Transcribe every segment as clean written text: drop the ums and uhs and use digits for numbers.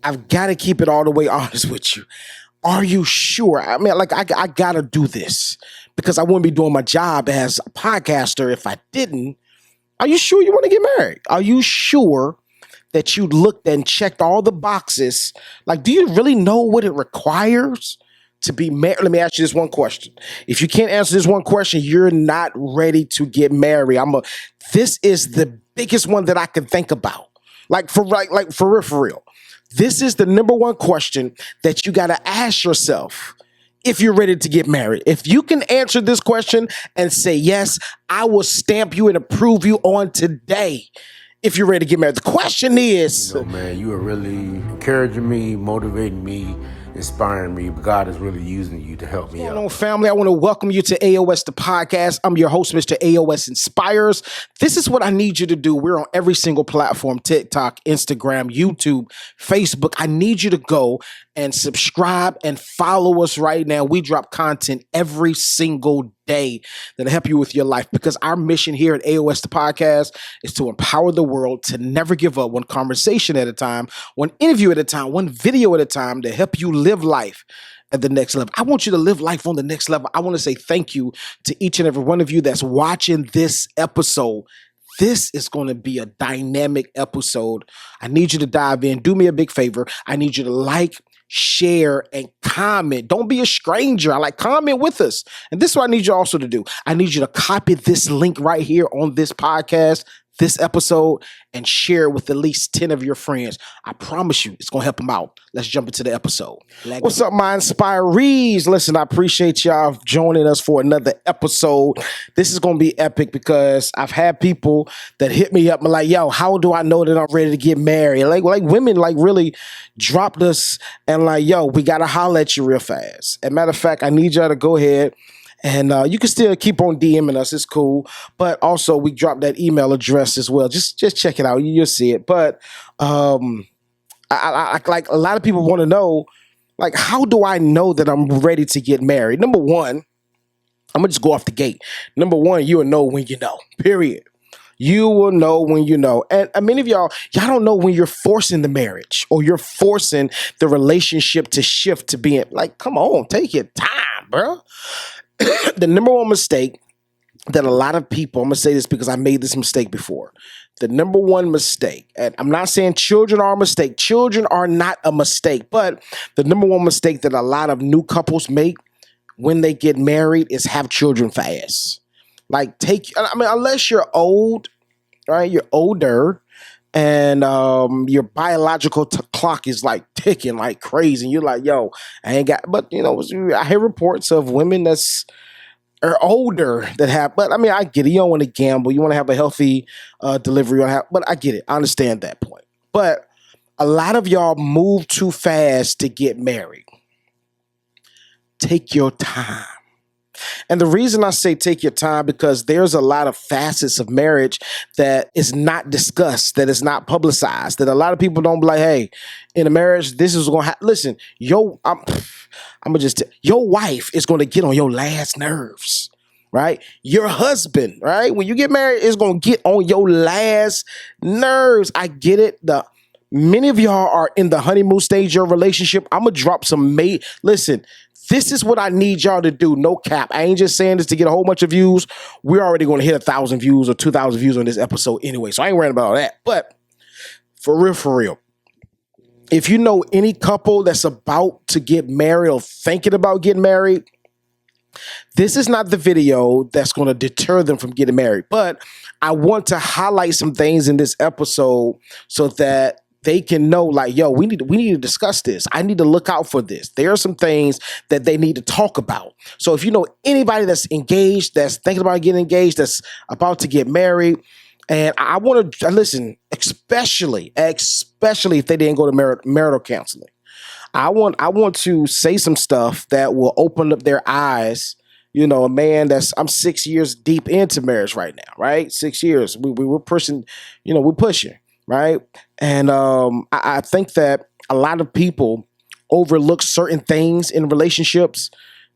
I've got to keep it all the way honest with you. Are you sure? I mean, like, I got to do this because I wouldn't be doing my job as a podcaster if I didn't. Are you sure you want to get married? Are you sure that you looked and checked all the boxes? Like, do you really know what it requires to be married? Let me ask you this one question. If you can't answer this one question, you're not ready to get married. This is the biggest one that I can think about. Like for real, for real. This is the number one question that you got to ask yourself if you're ready to get married. If you can answer this question and say, yes, I will stamp you and approve you on today if you're ready to get married. The question is... man, you are really encouraging me, motivating me, inspiring me. God is really using you to help me out. What's going on, family? I want to welcome you to AOS the podcast. I'm your host, Mr. AOS Inspires. This is what I need you to do. We're on every single platform: TikTok, Instagram, YouTube, Facebook. I need you to go and subscribe and follow us right now. We drop content every single day that'll help you with your life, because our mission here at AOS the podcast is to empower the world to never give up, one conversation at a time, one interview at a time, one video at a time, to help you live life at the next level. I want you to live life on the next level. I want to say thank you to each and every one of you that's watching this episode. This is going to be a dynamic episode. I need you to dive in. Do me a big favor. I need you to like, share, and comment. Don't be a stranger. Comment with us. And this is what I need you also to do. I need you to copy this link right here on this podcast, this episode, and share it with at least 10 of your friends. I promise you, it's going to help them out. Let's jump into the episode. What's up, my inspirees? Listen, I appreciate y'all joining us for another episode. This is going to be epic because I've had people that hit me up and like, yo, how do I know that I'm ready to get married? Like women really dropped us and like, yo, we got to holler at you real fast. As a matter of fact, I need y'all to go ahead. And you can still keep on DMing us. It's cool. But also, we dropped that email address as well. Just check it out. You'll see it. But I like a lot of people want to know, like, how do I know that I'm ready to get married? Number one, I'm going to just go off the gate. Number one, you will know when you know, period. You will know when you know. And many of y'all don't know when you're forcing the marriage or you're forcing the relationship to shift to being like, come on, take your time, bro. The number one mistake that a lot of people, I'm going to say this because I made this mistake before. The number one mistake, and I'm not saying children are a mistake. Children are not a mistake. But the number one mistake that a lot of new couples make when they get married is have children fast. Unless you're old, right? You're older. And your biological clock is like ticking like crazy. And you're like, yo, I ain't got, but I hear reports of women are older that have, but I get it. You don't want to gamble. You want to have a healthy delivery. But I get it. I understand that point. But a lot of y'all move too fast to get married. Take your time. And the reason I say take your time, because there's a lot of facets of marriage that is not discussed, that is not publicized, that a lot of people don't be like, hey, in a marriage, this is going to happen. Listen, your wife is going to get on your last nerves, right? Your husband, right? When you get married, is going to get on your last nerves. I get it. Many of y'all are in the honeymoon stage of your relationship. I'm going to drop some listen, this is what I need y'all to do. No cap. I ain't just saying this to get a whole bunch of views. We're already going to hit 1,000 views or 2,000 views on this episode anyway. So I ain't worrying about all that. But for real, if you know any couple that's about to get married or thinking about getting married, this is not the video that's going to deter them from getting married. But I want to highlight some things in this episode so that they can know, like, yo, we need to discuss this. I need to look out for this. There are some things that they need to talk about. So if you know anybody that's engaged, that's thinking about getting engaged, that's about to get married, and I want to listen, especially if they didn't go to marital counseling. I want to say some stuff that will open up their eyes. A man I'm 6 years deep into marriage right now, right? 6 years. We're pushing, we're pushing. Right. And I think that a lot of people overlook certain things in relationships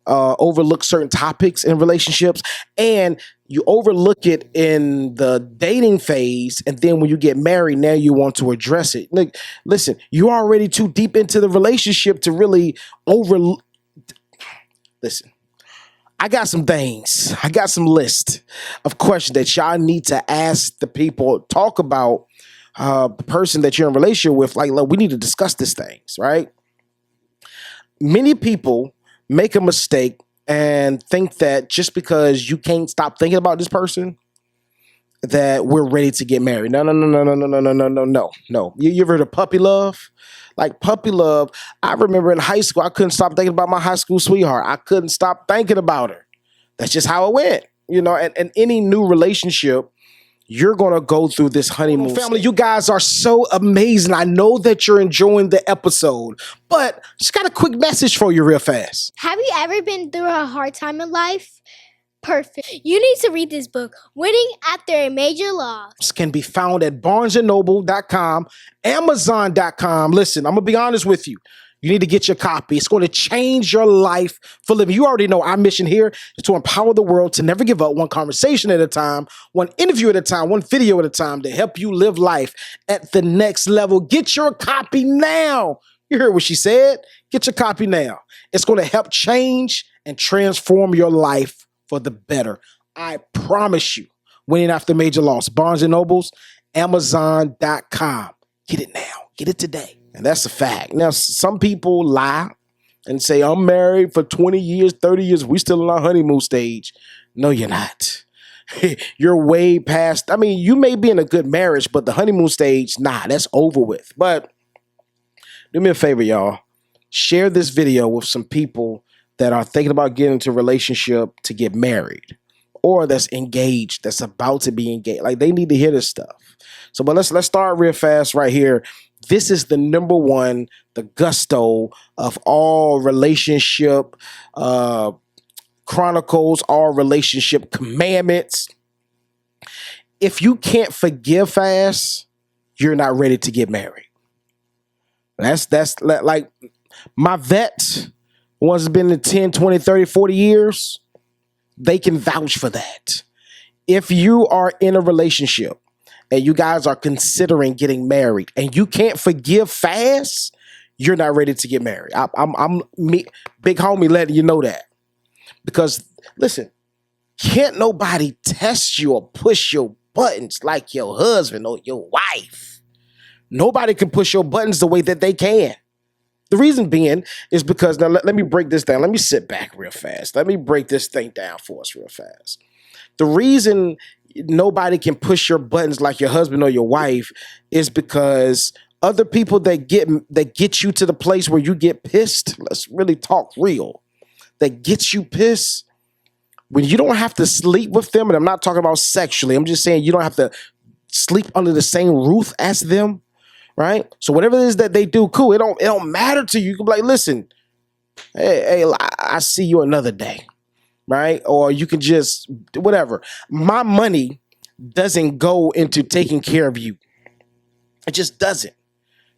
overlook certain topics in relationships, and you overlook it in the dating phase, and then when you get married, now you want to address it. Look, listen, you're already too deep into the relationship to really overlook. Listen, I got some things. I got some list of questions that y'all need to ask the people. Talk about the person that you're in a relationship with. Like, look, we need to discuss these things, right? Many people make a mistake and think that just because you can't stop thinking about this person, that we're ready to get married. No, no, no, no, no, no, no, no, no, no, no, no. You ever heard of puppy love? Like puppy love, I remember in high school, I couldn't stop thinking about my high school sweetheart. I couldn't stop thinking about her. That's just how it went. You know, and any new relationship, you're going to go through this honeymoon. Family, you guys are so amazing. I know that you're enjoying the episode, but just got a quick message for you real fast. Have you ever been through a hard time in life? Perfect. You need to read this book, Winning After a Major Loss. This can be found at barnesandnoble.com, amazon.com. Listen, I'm going to be honest with you. You need to get your copy. It's going to change your life for living. You already know our mission here is to empower the world to never give up, one conversation at a time, one interview at a time, one video at a time, to help you live life at the next level. Get your copy now. You heard what she said. Get your copy now. It's going to help change and transform your life for the better. I promise you. Winning After Major Loss. Barnes and Nobles, amazon.com. Get it now. Get it today. And that's a fact. Now, some people lie and say, I'm married for 20 years, 30 years. We still in our honeymoon stage. No, you're not. You're way past. I mean, you may be in a good marriage, but the honeymoon stage, nah, that's over with. But do me a favor, y'all. Share this video with some people that are thinking about getting into a relationship to get married, or that's engaged, that's about to be engaged. Like, they need to hear this stuff. So, but let's start real fast right here. This is the number one, the gusto of all relationship chronicles, all relationship commandments. If you can't forgive fast, you're not ready to get married. That's like my vets, ones that's been in 10, 20, 30, 40 years, they can vouch for that. If you are in a relationship and you guys are considering getting married and you can't forgive fast, you're not ready to get married. I'm me, big homie, letting you know that. Because listen, can't nobody test you or push your buttons like your husband or your wife. Nobody can push your buttons the way that they can. The reason being is because, now let me break this down. Let me sit back real fast. Let me break this thing down for us real fast. The reason nobody can push your buttons like your husband or your wife is because other people that get you to the place where you get pissed, let's really talk real, that gets you pissed, when you don't have to sleep with them, and I'm not talking about sexually, I'm just saying you don't have to sleep under the same roof as them, right? So whatever it is that they do, cool, it don't matter to you. You can be like, listen, hey, I see you another day. Right? Or you can just, whatever. My money doesn't go into taking care of you. It just doesn't.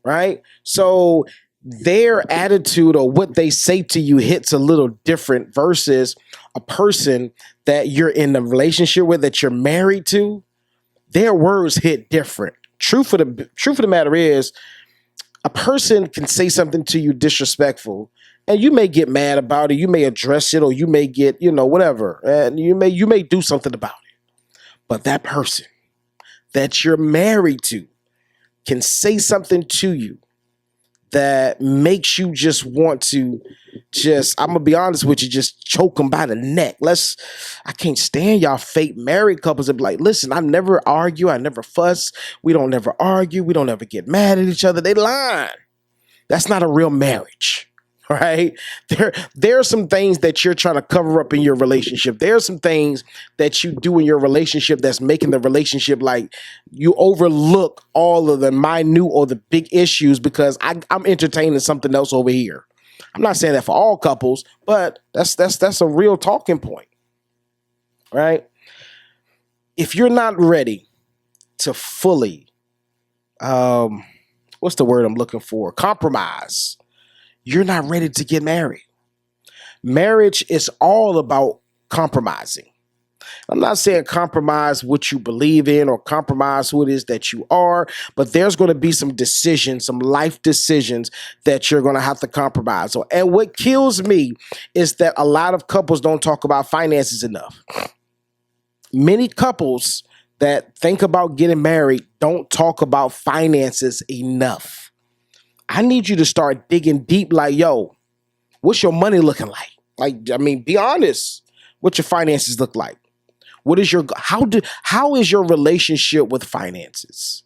Right? So their attitude or what they say to you hits a little different versus a person that you're in a relationship with, that you're married to. Their words hit different. Truth of the matter is, a person can say something to you disrespectful, and you may get mad about it. You may address it, or you may get, whatever. And you may do something about it. But that person that you're married to can say something to you that makes you just want to I'm going to be honest with you, just choke them by the neck. I can't stand y'all fake married couples that be like, listen, I never argue. I never fuss. We don't never argue. We don't ever get mad at each other. They lying. That's not a real marriage. Right? There are some things that you're trying to cover up in your relationship. There are some things that you do in your relationship that's making the relationship, like, you overlook all of the minute or the big issues because I'm entertaining something else over here. I'm not saying that for all couples, but that's a real talking point. Right? If you're not ready to fully, what's the word I'm looking for? Compromise. You're not ready to get married, Marriage is all about compromising. I'm not saying compromise what you believe in or compromise who it is that you are, but there's going to be some decisions, some life decisions that you're going to have to compromise on. And what kills me is that a lot of couples don't talk about finances enough. Many couples that think about getting married don't talk about finances enough. I need you to start digging deep like, yo, what's your money looking like? Be honest. What your finances look like? What is how is your relationship with finances?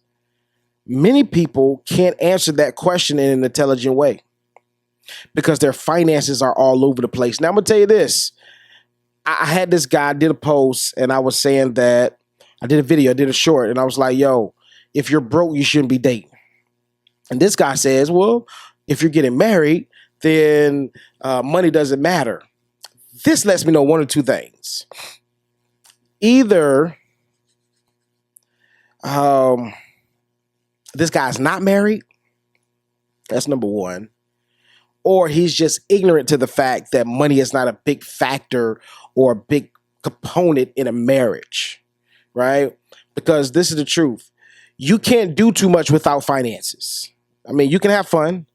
Many people can't answer that question in an intelligent way because their finances are all over the place. Now I'm gonna tell you this. I had this guy, did a post, and I was saying that I did a short, and I was like, yo, if you're broke, you shouldn't be dating. And this guy says, well, if you're getting married, then money doesn't matter. This lets me know one or two things. Either this guy's not married, that's number one, or he's just ignorant to the fact that money is not a big factor or a big component in a marriage, right? Because this is the truth. You can't do too much without finances. I mean, you can have fun,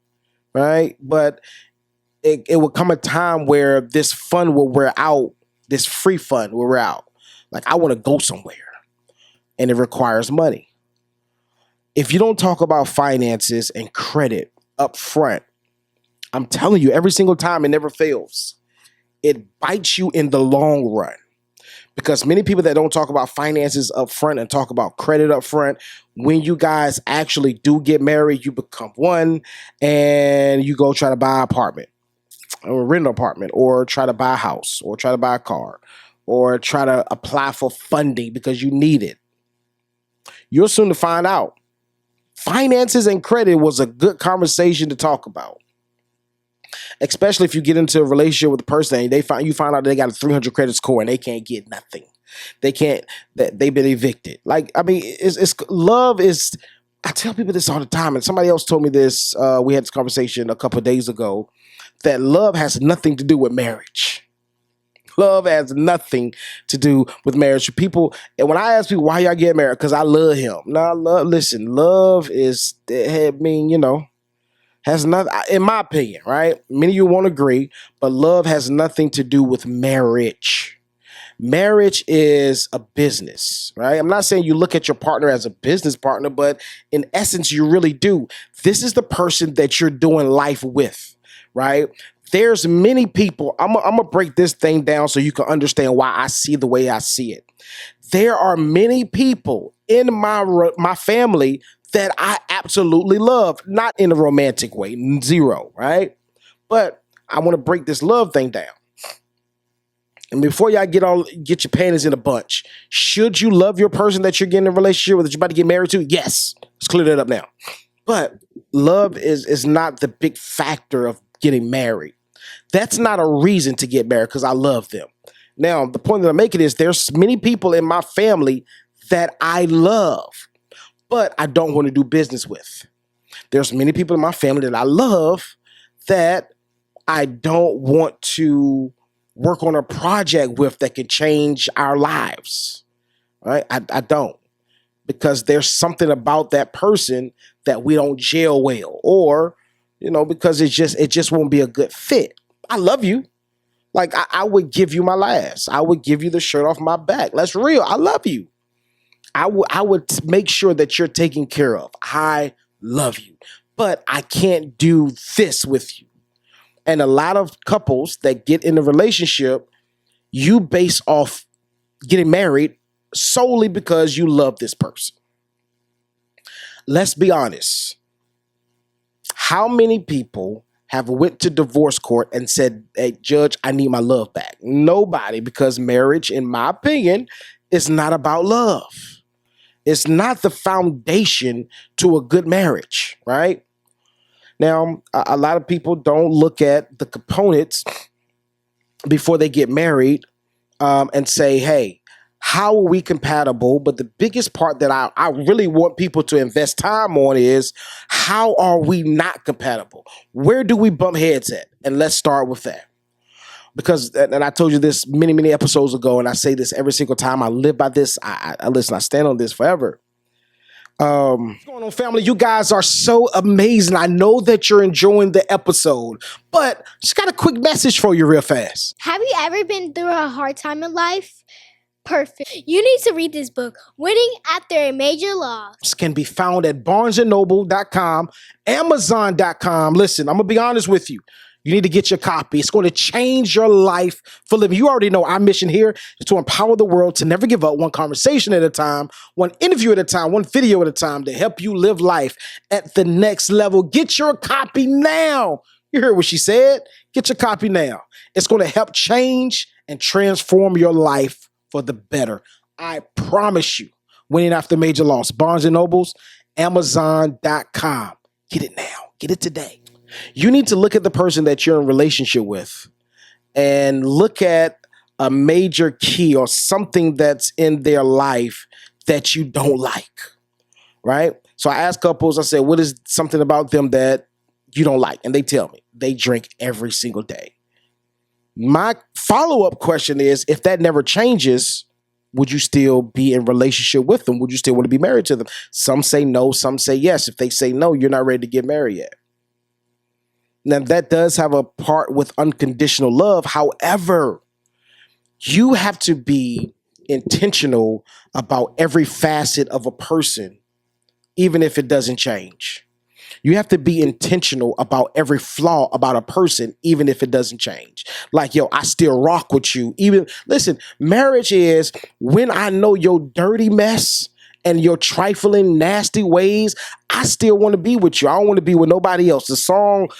right? But it will come a time where this fun will wear out, this free fun will wear out. Like, I want to go somewhere, and it requires money. If you don't talk about finances and credit up front, I'm telling you, every single time, it never fails. It bites you in the long run. Because many people that don't talk about finances up front and talk about credit up front, when you guys actually do get married, you become one and you go try to buy an apartment or rent an apartment or try to buy a house or try to buy a car or try to apply for funding because you need it. You're soon to find out. Finances and credit was a good conversation to talk about. Especially if you get into a relationship with a person and you find out they got a 300 credit score and they can't get nothing. They've been evicted. It's love is, I tell people this all the time, and somebody else told me this, we had this conversation a couple of days ago, that love has nothing to do with marriage. Love has nothing to do with marriage. People, and when I ask people why y'all get married, because I love him. No, love is, has nothing, in my opinion, right? Many of you won't agree, but love has nothing to do with marriage. Marriage is a business, right? I'm not saying you look at your partner as a business partner, but in essence, you really do. This is the person that you're doing life with, right? There's many people, I'm gonna break this thing down so you can understand why I see the way I see it. There are many people in my family that I absolutely love, not in a romantic way, zero, right? But I want to break this love thing down. And before y'all get your panties in a bunch, should you love your person that you're getting in a relationship with, that you're about to get married to? Yes. Let's clear that up now. But love is not the big factor of getting married. That's not a reason to get married because I love them. Now, the point that I'm making is there's many people in my family that I love, but I don't want to do business with. There's many people in my family that I love that I don't want to work on a project with that could change our lives, right? I don't, because there's something about that person that we don't gel well, or, because it just won't be a good fit. I love you. Like, I would give you my last. I would give you the shirt off my back. That's real. I love you. I would make sure that you're taken care of. I love you, but I can't do this with you. And a lot of couples that get in a relationship, you base off getting married solely because you love this person. Let's be honest. How many people have went to divorce court and said, hey, judge, I need my love back? Nobody, because marriage, in my opinion, is not about love. It's not the foundation to a good marriage, right? Now, a lot of people don't look at the components before they get married and say, hey, how are we compatible? But the biggest part that I really want people to invest time on is, how are we not compatible? Where do we bump heads at? And let's start with that. because, and I told you this many, many episodes ago, and I say this every single time. I live by this. I listen, I stand on this forever. What's going on, family? You guys are so amazing. I know that you're enjoying the episode, but just got a quick message for you real fast. Have you ever been through a hard time in life? Perfect. You need to read this book, Winning After a Major Loss. Can be found at barnesandnoble.com, amazon.com. Listen, I'm going to be honest with you. You need to get your copy. It's going to change your life for living. You already know our mission here is to empower the world to never give up, one conversation at a time, one interview at a time, one video at a time, to help you live life at the next level. Get your copy now. You heard what she said. Get your copy now. It's going to help change and transform your life for the better. I promise you. Winning After Major Loss. Barnes and Nobles, amazon.com. Get it now. Get it today. You need to look at the person that you're in a relationship with and look at a major key or something that's in their life that you don't like, right? So I ask couples, I said, what is something about them that you don't like? And they tell me they drink every single day. My follow-up question is, if that never changes, would you still be in relationship with them? Would you still want to be married to them? Some say no, some say yes. If they say no, you're not ready to get married yet. Now, that does have a part with unconditional love. However, you have to be intentional about every facet of a person, even if it doesn't change. You have to be intentional about every flaw about a person, even if it doesn't change. Like, yo, I still rock with you. Even, listen, marriage is when I know your dirty mess and your trifling, nasty ways, I still want to be with you. I don't want to be with nobody else. The song,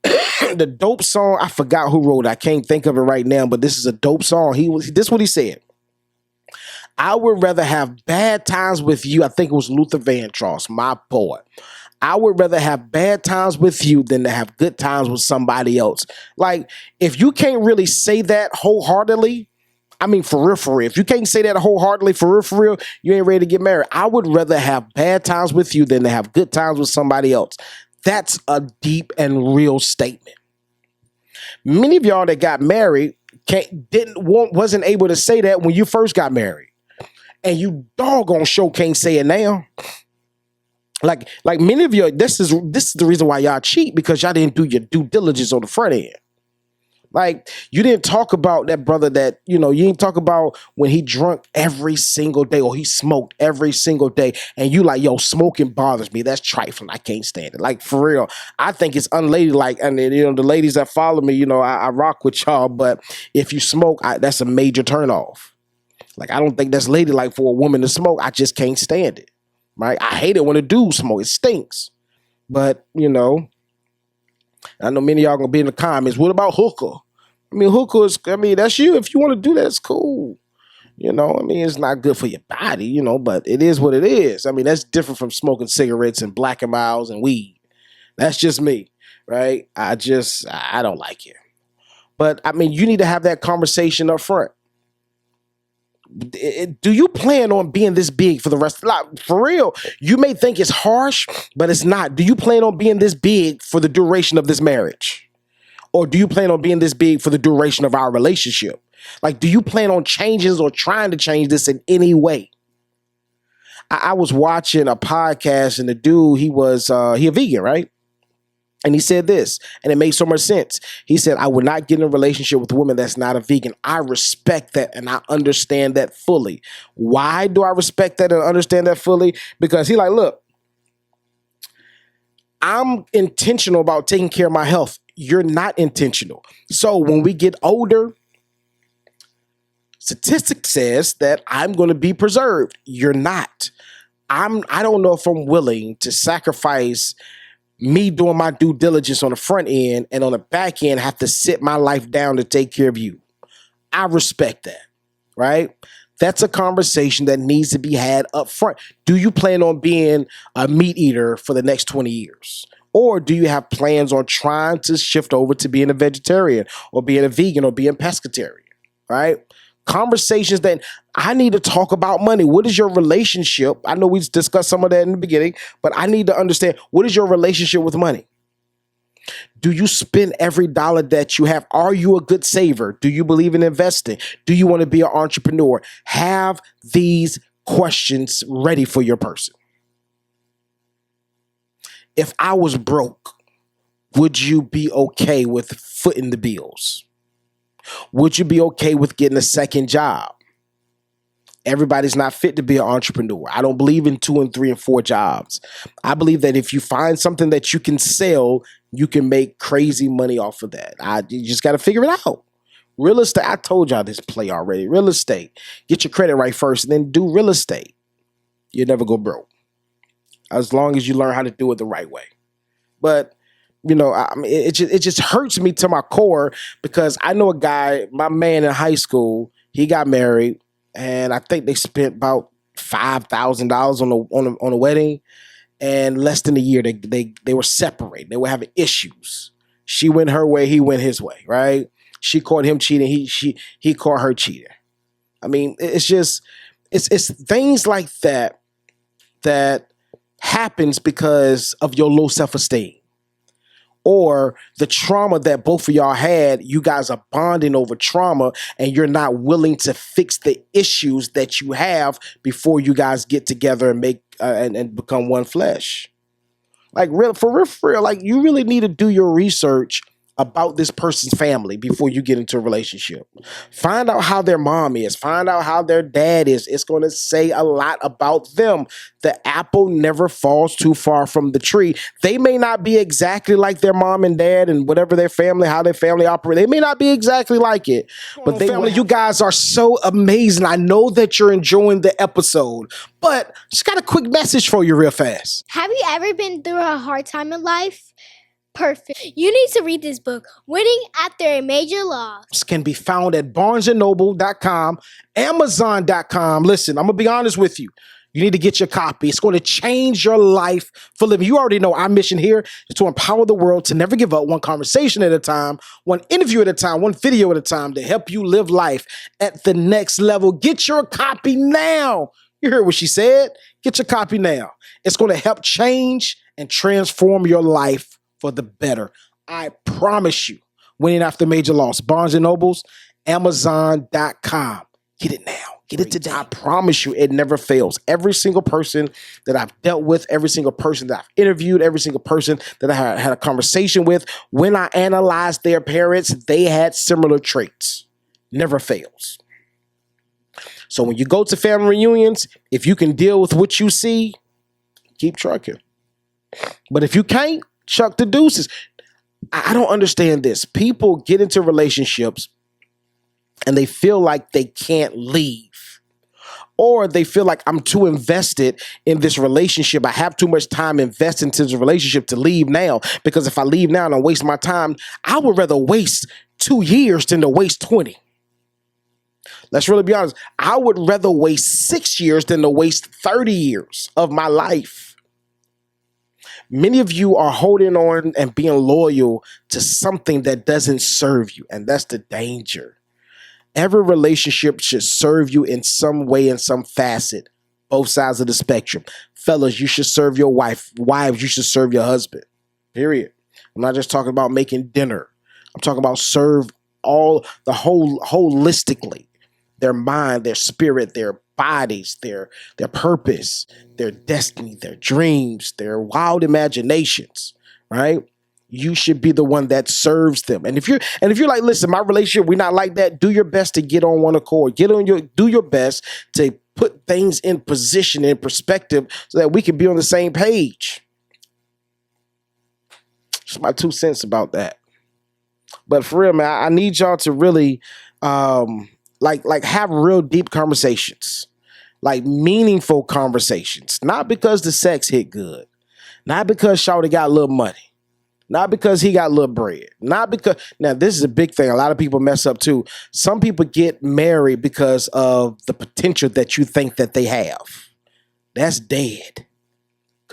the dope song, I forgot who wrote it. I can't think of it right now, but this is a dope song. This is what he said. I would rather have bad times with you. I think it was Luther Vandross, my boy. I would rather have bad times with you than to have good times with somebody else. Like, if you can't really say that wholeheartedly, I mean, for real, if you can't say that wholeheartedly, for real, you ain't ready to get married. I would rather have bad times with you than to have good times with somebody else. That's a deep and real statement. Many of y'all that got married wasn't able to say that when you first got married. And you doggone sure can't say it now. Like many of you, this is the reason why y'all cheat, because y'all didn't do your due diligence on the front end. Like, you didn't talk about that brother that, you didn't talk about when he drunk every single day or he smoked every single day. And you like, yo, smoking bothers me. That's trifling. I can't stand it. Like, for real. I think it's unladylike. And, the ladies that follow me, I rock with y'all. But if you smoke, that's a major turnoff. Like, I don't think that's ladylike for a woman to smoke. I just can't stand it. Right? I hate it when a dude smoke. It stinks. But, I know many of y'all gonna be in the comments. What about hookah? That's you. If you want to do that, it's cool. It's not good for your body, but it is what it is. That's different from smoking cigarettes and Black and Miles and weed. That's just me, right? I don't like it. But, you need to have that conversation up front. Do you plan on being this big for the rest of life? For real, you may think it's harsh, but it's not. Do you plan on being this big for the duration of this marriage? Or do you plan on being this big for the duration of our relationship? Like, do you plan on changes or trying to change this in any way? I was watching a podcast, and the dude, he a vegan, right? And he said this, and it made so much sense. He said, I would not get in a relationship with a woman that's not a vegan. I respect that, and I understand that fully. Why do I respect that and understand that fully? Because he like, look, I'm intentional about taking care of my health. You're not intentional. So when we get older, statistics says that I'm going to be preserved. You're not. I don't know if I'm willing to sacrifice me doing my due diligence on the front end and on the back end have to sit my life down to take care of you. I respect that, right? That's a conversation that needs to be had up front. Do you plan on being a meat eater for the next 20 years? Or do you have plans on trying to shift over to being a vegetarian or being a vegan or being pescatarian, right? Conversations that I need to talk about money. What is your relationship? I know we discussed some of that in the beginning, but I need to understand, what is your relationship with money? Do you spend every dollar that you have? Are you a good saver? Do you believe in investing? Do you want to be an entrepreneur? Have these questions ready for your person. If I was broke, would you be okay with footing the bills? Would you be okay with getting a second job? Everybody's not fit to be an entrepreneur. I don't believe in 2 and 3 and 4 jobs. I believe that if you find something that you can sell, you can make crazy money off of that. You just got to figure it out. Real estate, I told y'all this play already. Real estate, get your credit right first and then do real estate. You'll never go broke as long as you learn how to do it the right way. But you know, I mean, it just hurts me to my core because I know a guy, my man in high school, he got married. And I think they spent about $5,000 on a wedding, and less than a year they were separated. They were having issues. She went her way, he went his way. Right? She caught him cheating. He caught her cheating. I mean, it's things like that happens because of your low self-esteem. Or the trauma that both of y'all had, you guys are bonding over trauma and you're not willing to fix the issues that you have before you guys get together and make and become one flesh. Like for real, like you really need to do your research about this person's family before you get into a relationship. Find out how their mom is. Find out how their dad is. It's going to say a lot about them. The apple never falls too far from the tree. They may not be exactly like their mom and dad and whatever their family, how their family operates. They may not be exactly like it. But family, you guys are so amazing. I know that you're enjoying the episode, but just got a quick message for you real fast. Have you ever been through a hard time in life? Perfect. You need to read this book, Winning After a Major Loss. Can be found at barnesandnoble.com, amazon.com. Listen, I'm going to be honest with you. You need to get your copy. It's going to change your life for living. You already know our mission here is to empower the world to never give up, one conversation at a time, one interview at a time, one video at a time, to help you live life at the next level. Get your copy now. You heard what she said. Get your copy now. It's going to help change and transform your life for the better. I promise you. Winning After Major Loss. Barnes & Nobles, amazon.com. Get it now. Get it today. I promise you, it never fails. Every single person that I've dealt with, every single person that I've interviewed, every single person that I had a conversation with, when I analyzed their parents, they had similar traits. Never fails. So when you go to family reunions, if you can deal with what you see, keep trucking. But if you can't, chuck the deuces. I don't understand this. People get into relationships and they feel like they can't leave. Or they feel like I'm too invested in this relationship. I have too much time invested into this relationship to leave now. Because if I leave now and I waste my time, I would rather waste 2 years than to waste 20. Let's really be honest. I would rather waste 6 years than to waste 30 years of my life. Many of you are holding on and being loyal to something that doesn't serve you, and that's the danger. Every relationship should serve you in some way, in some facet, both sides of the spectrum. Fellas, you should serve your wife. Wives, you should serve your husband, period. I'm not just talking about making dinner. I'm talking about serve holistically. Their mind, their spirit, their bodies, their purpose, their destiny, their dreams, their wild imaginations, right? You should be the one that serves them. And if you're like, listen, my relationship, we're not like that, do your best to get on one accord. Do your best to put things in position, in perspective, so that we can be on the same page. Just my 2 cents about that. But for real, man, I need y'all to really like have real deep conversations, like meaningful conversations, not because the sex hit good, not because Shawty got a little money, not because he got a little bread, not because, now this is a big thing. A lot of people mess up too. Some people get married because of the potential that you think that they have. That's dead.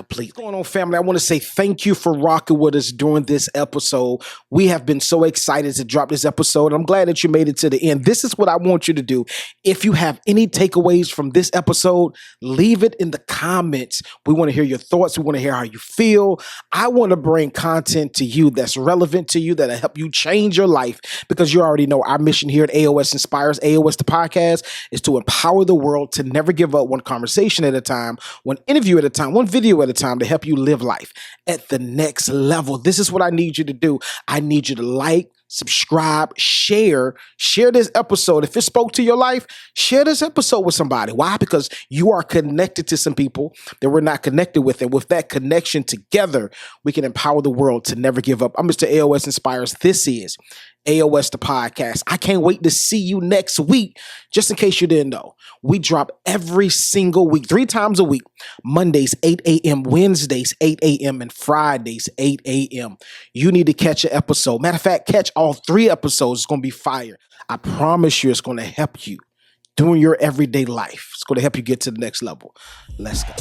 complete. What's going on, family? I want to say thank you for rocking with us during this episode. We have been so excited to drop this episode. I'm glad that you made it to the end. This is what I want you to do. If you have any takeaways from this episode, leave it in the comments. We want to hear your thoughts. We want to hear how you feel. I want to bring content to you that's relevant to you, that'll help you change your life, because you already know our mission here at AOS Inspires, AOS the podcast, is to empower the world to never give up, one conversation at a time, one interview at a time, one video at a time, to help you live life at the next level. This is what I need you to do. I need you to like, subscribe, share this episode. If it spoke to your life, share this episode with somebody. Why? Because you are connected to some people that we're not connected with. And with that connection together, we can empower the world to never give up. I'm Mr. AOS Inspires. This is AOS the podcast. I can't wait to see you next week. Just in case you didn't know, we drop every single week, 3 times a week: Mondays, 8 a.m., Wednesdays, 8 a.m., and Fridays, 8 a.m. You need to catch an episode. Matter of fact, catch all 3 episodes. It's going to be fire. I promise you it's going to help you doing your everyday life. It's going to help you get to the next level. Let's go.